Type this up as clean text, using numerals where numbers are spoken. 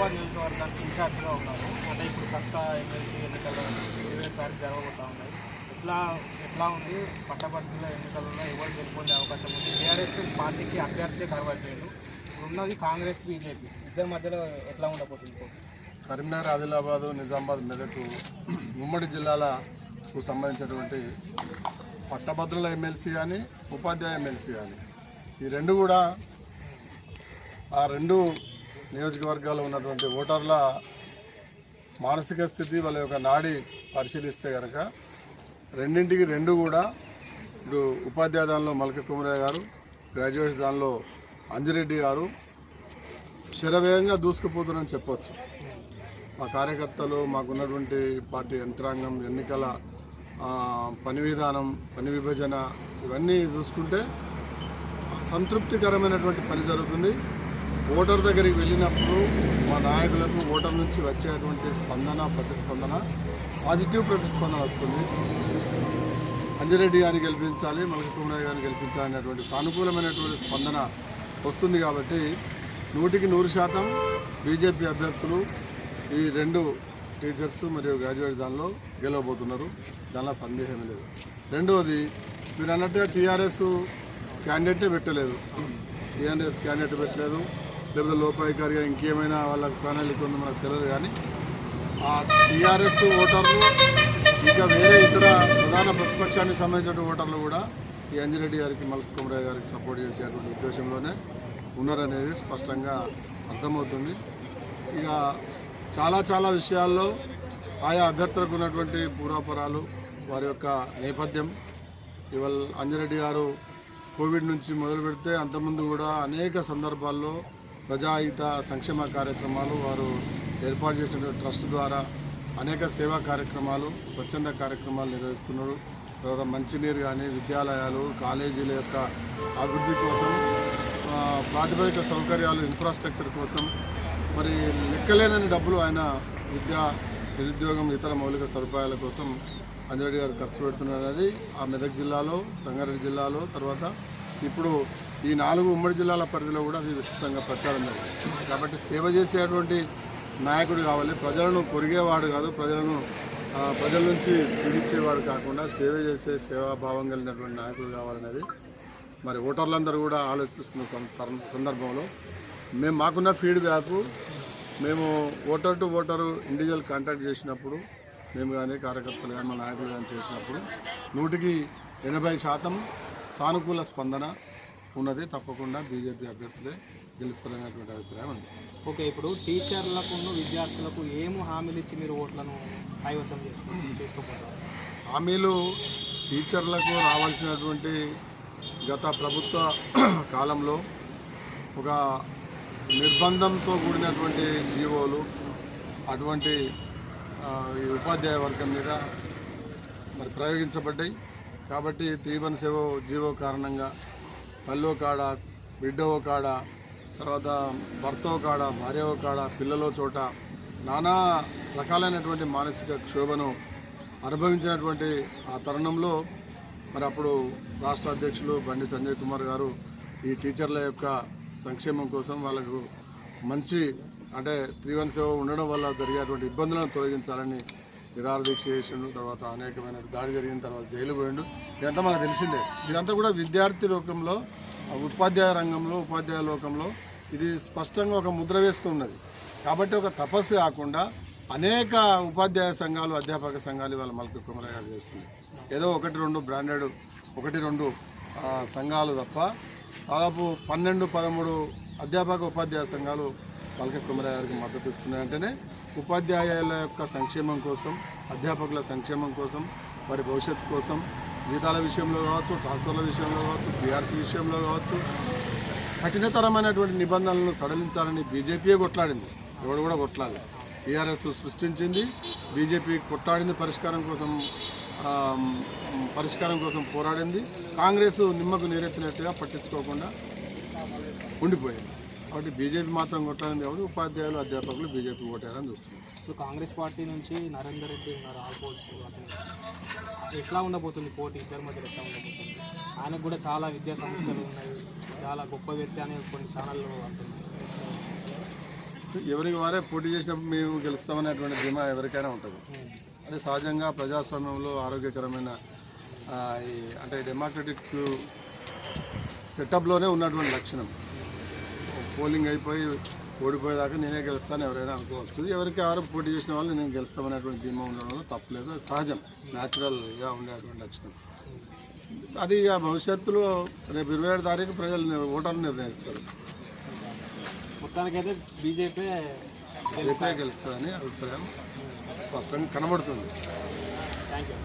హుజరాబాద్ నియోజకవర్గానికి ఇన్ఛార్జ్గా ఉన్నారు. అంటే ఇప్పుడు కొత్త ఎమ్మెల్సీ ఎన్నికలు 20 తారీఖు జరగబోతూ ఉన్నాయి. ఎట్లా ఉంది పట్టభద్రుల ఎన్నికల్లో ఎవరు గెలుపొందే అవకాశం ఉంది? టీఆర్ఎస్ పార్టీకి అభ్యర్థి కనబడలేదు. ఉన్నది కాంగ్రెస్ బీజేపీ, ఇద్దరి మధ్యలో ఎట్లా ఉండబోతుంది? కరీంనగర్, ఆదిలాబాదు, నిజామాబాద్, మెదక్ ఉమ్మడి జిల్లాలకు సంబంధించినటువంటి పట్టభద్రుల ఎమ్మెల్సీ కానీ ఉపాధ్యాయ ఎమ్మెల్సీ కానీ ఈ రెండు కూడా ఆ రెండు నియోజకవర్గాల్లో ఉన్నటువంటి ఓటర్ల మానసిక స్థితి వాళ్ళ యొక్క నాడి పరిశీలిస్తే కనుక రెండింటికి రెండు కూడా ఇప్పుడు ఉపాధ్యాయ దానిలో మల్క కుమరయ్య గారు, గ్రాడ్యుయేట్స్ దానిలో అంజిరెడ్డి గారు శరవేగంగా దూసుకుపోతున్నారని చెప్పవచ్చు. మా కార్యకర్తలు, మాకున్నటువంటి పార్టీ యంత్రాంగం, ఎన్నికల పని విధానం, పని విభజన ఇవన్నీ చూసుకుంటే సంతృప్తికరమైనటువంటి పని జరుగుతుంది. ఓటర్ దగ్గరికి వెళ్ళినప్పుడు మా నాయకులకు ఓటర్ నుంచి వచ్చేటువంటి ప్రతిస్పందన పాజిటివ్ ప్రతిస్పందన వస్తుంది. అంజిరెడ్డి గారిని గెలిపించాలి, మల్క కుమరయ్య గారిని గెలిపించాలి అనేటువంటి సానుకూలమైనటువంటి స్పందన వస్తుంది. కాబట్టి 100% బీజేపీ అభ్యర్థులు ఈ రెండు టీచర్స్ మరియు గ్రాడ్యుయేట్స్ దానిలో గెలవబోతున్నారు, దానిలో సందేహమే లేదు. రెండవది మీరు అన్నట్టుగా టీఆర్ఎస్ క్యాండిడేటే పెట్టలేదు, లేకపోతే లోపాయికారిగా ఇంకేమైనా వాళ్ళ ప్రణాళిక ఉందో మనకు తెలియదు. కానీ ఆ టీఆర్ఎస్ ఓటర్లు ఇంకా వేరే ఇతర ప్రధాన ప్రతిపక్షానికి సంబంధించిన ఓటర్లు కూడా ఈ అంజిరెడ్డి గారికి, మల్క కుమరయ్య గారికి సపోర్ట్ చేసేటువంటి ఉద్దేశంలోనే ఉన్నారనేది స్పష్టంగా అర్థమవుతుంది. ఇక చాలా విషయాల్లో ఆయా అభ్యర్థులకు ఉన్నటువంటి పూర్వాపరాలు, వారి యొక్క నేపథ్యం, ఇవాళ అంజిరెడ్డి గారు కోవిడ్ నుంచి మొదలు పెడితే అంతకుముందు కూడా అనేక సందర్భాల్లో ప్రజాహిత సంక్షేమ కార్యక్రమాలు వారు ఏర్పాటు చేసిన ట్రస్ట్ ద్వారా అనేక సేవా కార్యక్రమాలు, స్వచ్ఛంద కార్యక్రమాలు నిర్వహిస్తున్నారు. తర్వాత మంచినీరు కానీ, విద్యాలయాలు, కాలేజీల యొక్క అభివృద్ధి కోసం, ప్రాతిపదిక సౌకర్యాలు, ఇన్ఫ్రాస్ట్రక్చర్ కోసం మరి లెక్కలేనని డబ్బులు ఆయన విద్యా, నిరుద్యోగం, ఇతర మౌలిక సదుపాయాల కోసం అంజిరెడ్డి గారు ఖర్చు పెడుతున్నారు. అనేది ఆ మెదక్ జిల్లాలో, సంగారెడ్డి జిల్లాలో, తర్వాత ఇప్పుడు ఈ 4 ఉమ్మడి జిల్లాల పరిధిలో కూడా అది విస్తృతంగా ప్రచారం జరిగింది. కాబట్టి సేవ చేసేటువంటి నాయకుడు కావాలి, ప్రజలను కొరిగేవాడు కాదు, ప్రజల నుంచి పిలిచేవాడు కాకుండా సేవ చేసే సేవాభావం కలిగినటువంటి నాయకుడు కావాలనేది మరి ఓటర్లందరూ కూడా ఆలోచిస్తున్న సందర్భంలో మాకున్న ఫీడ్బ్యాక్, మేము voter to voter individual contact చేసినప్పుడు, మేము కానీ కార్యకర్తలు కానీ మా నాయకులు కానీ చేసినప్పుడు 100% సానుకూల స్పందన ఉన్నది. తప్పకుండా బీజేపీ అభ్యర్థులే గెలుస్తారనేటువంటి అభిప్రాయం ఉంది. ఓకే, ఇప్పుడు టీచర్లకు, విద్యార్థులకు ఏమో హామీలు ఇచ్చి మీరు ఓట్లను కైవసం చేసుకోపోతారు? హామీలు టీచర్లకు రావాల్సినటువంటి గత ప్రభుత్వ కాలంలో ఒక నిర్బంధంతో కూడినటువంటి జీవోలు, అటువంటి ఈ ఉపాధ్యాయ వర్గం మీద మరి ప్రయోగించబడ్డాయి. కాబట్టి 317 జీవో కారణంగా తల్లో కాడ, బిడ్డో కాడ, తర్వాత భర్తో కాడ, భార్యో కాడ, పిల్లలో చోట నానా రకాలైనటువంటి మానసిక క్షోభను అనుభవించినటువంటి ఆ తరుణంలో మరి అప్పుడు రాష్ట్ర అధ్యక్షులు బండి సంజయ్ కుమార్ గారు ఈ టీచర్ల యొక్క సంక్షేమం కోసం వాళ్ళకు మంచి అంటే 317 ఉండడం వల్ల జరిగేటువంటి ఇబ్బందులను తొలగించాలని నిరాహారదీక్ష చేసిండు. తర్వాత అనేకమైన దాడి జరిగిన తర్వాత జైలు పోయిండు. ఇదంతా మనకు తెలిసిందే. ఇదంతా కూడా విద్యార్థి లోకంలో, ఉపాధ్యాయ రంగంలో, ఉపాధ్యాయ లోకంలో ఇది స్పష్టంగా ఒక ముద్ర వేసుకున్నది. కాబట్టి ఒక తపస్సు కాకుండా అనేక ఉపాధ్యాయ సంఘాలు, అధ్యాపక సంఘాలు ఇవాళ మల్క కుమరయ్య గారు చేస్తుంది. ఏదో 1-2 బ్రాండెడ్ 1-2 సంఘాలు తప్ప దాదాపు 12-13 అధ్యాపక ఉపాధ్యాయ సంఘాలు మల్క కుమరయ్య గారికి మద్దతు ఇస్తున్నాయంటేనే ఉపాధ్యాయుల యొక్క సంక్షేమం కోసం, అధ్యాపకుల సంక్షేమం కోసం, వారి భవిష్యత్తు కోసం జీతాల విషయంలో కావచ్చు, ట్రాన్స్ఫర్ల విషయంలో కావచ్చు, పీఆర్సీ విషయంలో కావచ్చు కఠినతరమైనటువంటి నిబంధనలను సడలించాలని బీజేపీయే కొట్లాడింది. ఎవడు కూడా కొట్లాలి. టీఆర్ఎస్ సృష్టించింది, బీజేపీ కొట్లాడింది, పరిష్కారం కోసం పోరాడింది. కాంగ్రెస్ నిమ్మకు నీరెత్తినట్టుగా పట్టించుకోకుండా ఉండిపోయింది. కాబట్టి బీజేపీ మాత్రం కొట్లాడింది కాబట్టి ఉపాధ్యాయులు, అధ్యాపకులు బీజేపీ ఓటారని చూస్తున్నారు. ఇప్పుడు కాంగ్రెస్ పార్టీ నుంచి నరేందర్ రెడ్డి ఉన్నారు, ఆల్పోల్స్ ఎట్లా ఉండబోతుంది పోటీ? ఇద్దరి మధ్య ఎట్లా ఉండబోతుంది? ఆయనకు కూడా చాలా విద్యా సమస్యలు ఉన్నాయి, చాలా గొప్ప వ్యక్తి అనే కొన్ని ఛానళ్ళు అంటున్నారు. ఎవరికి వారే పోటీ చేసినప్పుడు మేము గెలుస్తామనేటువంటి ధీమా ఎవరికైనా ఉంటుంది. అది సహజంగా ప్రజాస్వామ్యంలో ఆరోగ్యకరమైన అంటే డెమోక్రటిక్ సెటప్లోనే ఉన్నటువంటి లక్షణం. పోలింగ్ అయిపోయి ఓడిపోయేదాకా నేనే గెలుస్తాను ఎవరైనా అనుకోవచ్చు. ఎవరికి ఎవరు పోటీ చేసిన వాళ్ళు నేను గెలుస్తామనేటువంటి ధీమా ఉండడంలో తప్పలేదు. అది సహజం, న్యాచురల్గా ఉండేటువంటి లక్షణం. అది ఇక భవిష్యత్తులో రేపు 27 తారీఖు ప్రజలు ఓటర్లు నిర్ణయిస్తారు. మొత్తానికైతే బీజేపీ గెలుస్తుందని అభిప్రాయం స్పష్టంగా కనబడుతుంది. Thank you.